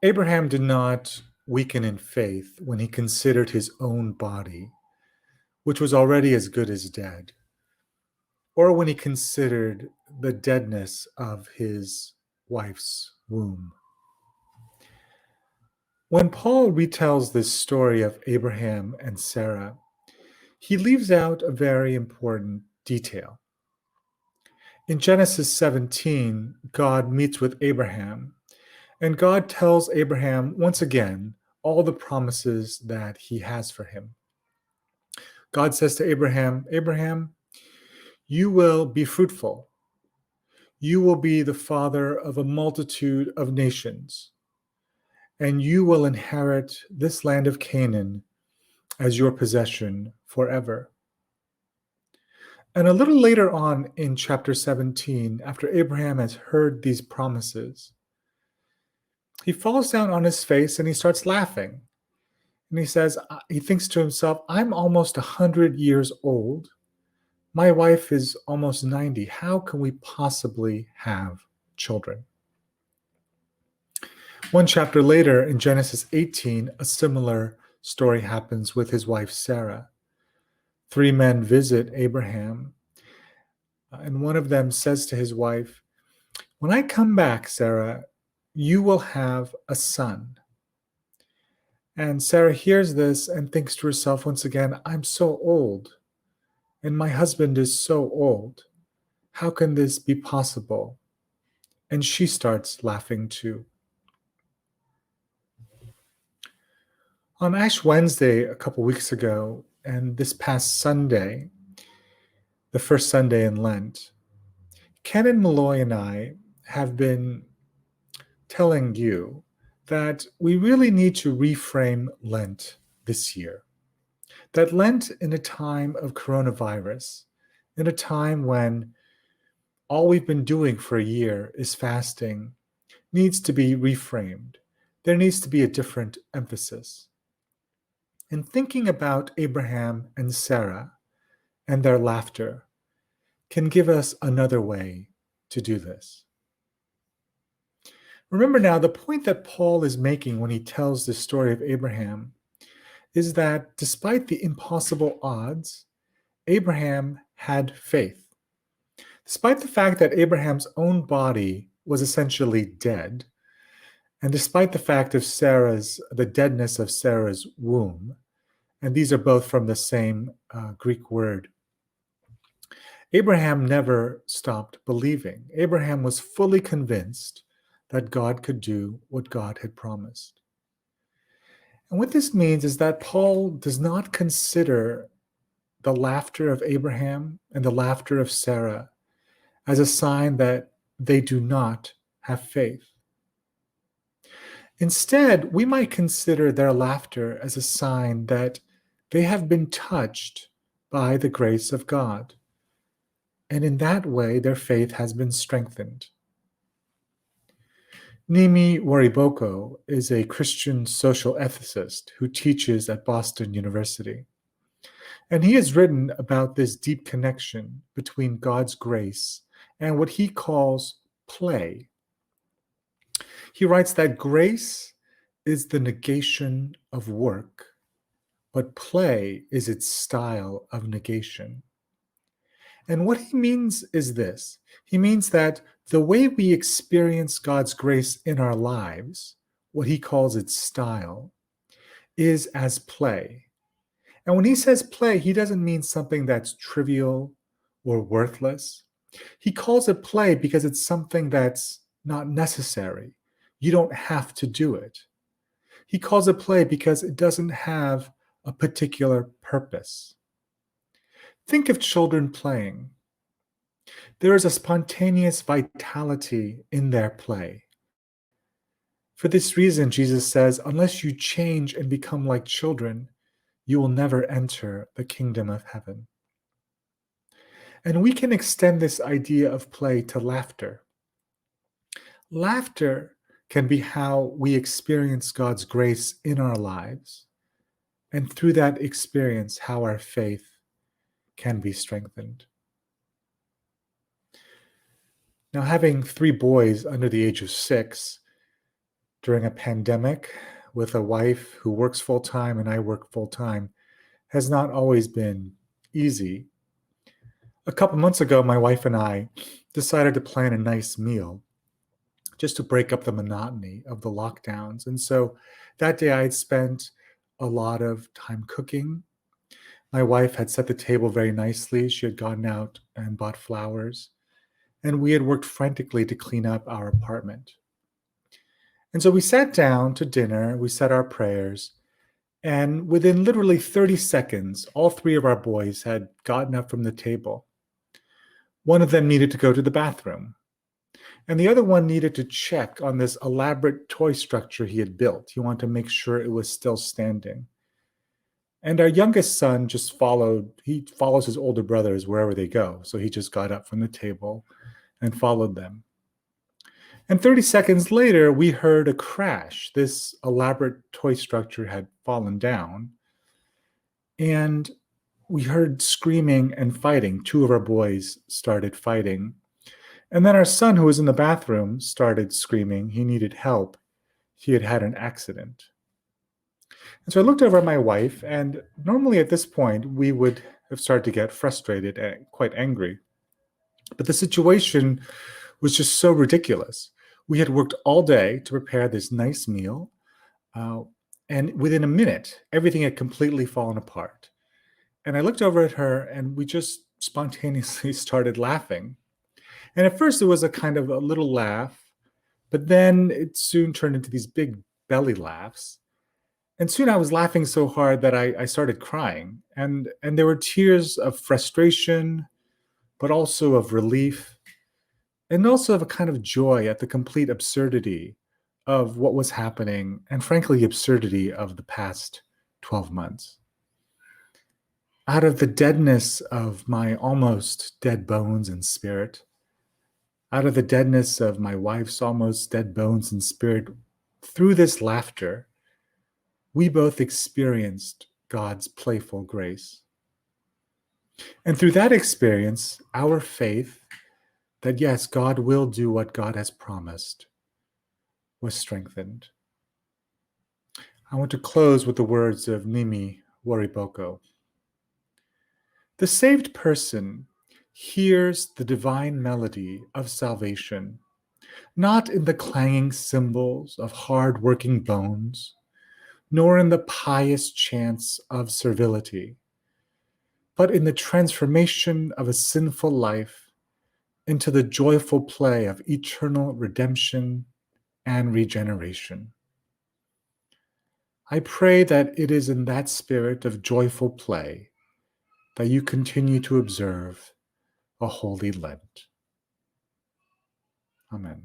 Abraham did not weaken in faith when he considered his own body, which was already as good as dead, or when he considered the deadness of his wife's womb. When Paul retells this story of Abraham and Sarah, he leaves out a very important detail. In Genesis 17, God meets with Abraham, and God tells Abraham once again all the promises that he has for him. God says to Abraham, Abraham, you will be fruitful. You will be the father of a multitude of nations, and you will inherit this land of Canaan as your possession forever. And a little later on in chapter 17, after Abraham has heard these promises, he falls down on his face and he starts laughing. And he says, he thinks to himself, I'm almost 100 years old. My wife is almost 90. How can we possibly have children? One chapter later, in Genesis 18, a similar story happens with his wife Sarah. Three men visit Abraham, and one of them says to his wife, when I come back, Sarah, you will have a son. And Sarah hears this and thinks to herself once again, I'm so old, and my husband is so old. How can this be possible? And she starts laughing too. On Ash Wednesday, a couple weeks ago, and this past Sunday, the first Sunday in Lent, Canon Malloy and I have been telling you that we really need to reframe Lent this year. That Lent, in a time of coronavirus, in a time when all we've been doing for a year is fasting, needs to be reframed. There needs to be a different emphasis. In thinking about Abraham and Sarah and their laughter can give us another way to do this. Remember now, the point that Paul is making when he tells the story of Abraham is that despite the impossible odds, Abraham had faith. Despite the fact that Abraham's own body was essentially dead, and despite the fact of the deadness of Sarah's womb, and these are both from the same Greek word, Abraham never stopped believing. Abraham was fully convinced that God could do what God had promised. And what this means is that Paul does not consider the laughter of Abraham and the laughter of Sarah as a sign that they do not have faith. Instead, we might consider their laughter as a sign that they have been touched by the grace of God. And in that way, their faith has been strengthened. Nimi Wariboko is a Christian social ethicist who teaches at Boston University. And he has written about this deep connection between God's grace and what he calls play. He writes that grace is the negation of work, but play is its style of negation. And what he means is this. He means that the way we experience God's grace in our lives, what he calls its style, is as play. And when he says play, he doesn't mean something that's trivial or worthless. He calls it play because it's something that's not necessary. You don't have to do it. He calls it play because it doesn't have a particular purpose. Think of children playing. There is a spontaneous vitality in their play. For this reason, Jesus says, unless you change and become like children, you will never enter the kingdom of heaven. And we can extend this idea of play to laughter. Laughter can be how we experience God's grace in our lives, and through that experience, how our faith can be strengthened. Now, having three boys under the age of 6, during a pandemic with a wife who works full-time and I work full-time has not always been easy. A couple months ago, my wife and I decided to plan a nice meal just to break up the monotony of the lockdowns. And so that day I had spent a lot of time cooking. My wife had set the table very nicely. She had gone out and bought flowers, and we had worked frantically to clean up our apartment. And so we sat down to dinner, we said our prayers, and within literally 30 seconds, all three of our boys had gotten up from the table. One of them needed to go to the bathroom, and the other one needed to check on this elaborate toy structure he had built. He wanted to make sure it was still standing. And our youngest son just followed. He follows his older brothers wherever they go. So he just got up from the table and followed them. And 30 seconds later, we heard a crash. This elaborate toy structure had fallen down. And we heard screaming and fighting. Two of our boys started fighting. And then our son, who was in the bathroom, started screaming. He needed help. He had had an accident. And so I looked over at my wife, and normally at this point, we would have started to get frustrated and quite angry. But the situation was just so ridiculous. We had worked all day to prepare this nice meal, and within a minute, everything had completely fallen apart. And I looked over at her, and we just spontaneously started laughing. And at first, it was a kind of a little laugh, but then it soon turned into these big belly laughs. And soon I was laughing so hard that I started crying. And there were tears of frustration, but also of relief, and also of a kind of joy at the complete absurdity of what was happening, and frankly, the absurdity of the past 12 months. Out of the deadness of my almost dead bones and spirit, out of the deadness of my wife's almost dead bones and spirit, through this laughter, we both experienced God's playful grace. And through that experience, our faith that yes, God will do what God has promised was strengthened. I want to close with the words of Mimi Wariboko. The saved person hears the divine melody of salvation, not in the clanging cymbals of hard-working bones, nor in the pious chants of servility, but in the transformation of a sinful life into the joyful play of eternal redemption and regeneration. I pray that it is in that spirit of joyful play that you continue to observe a holy Lent. Amen.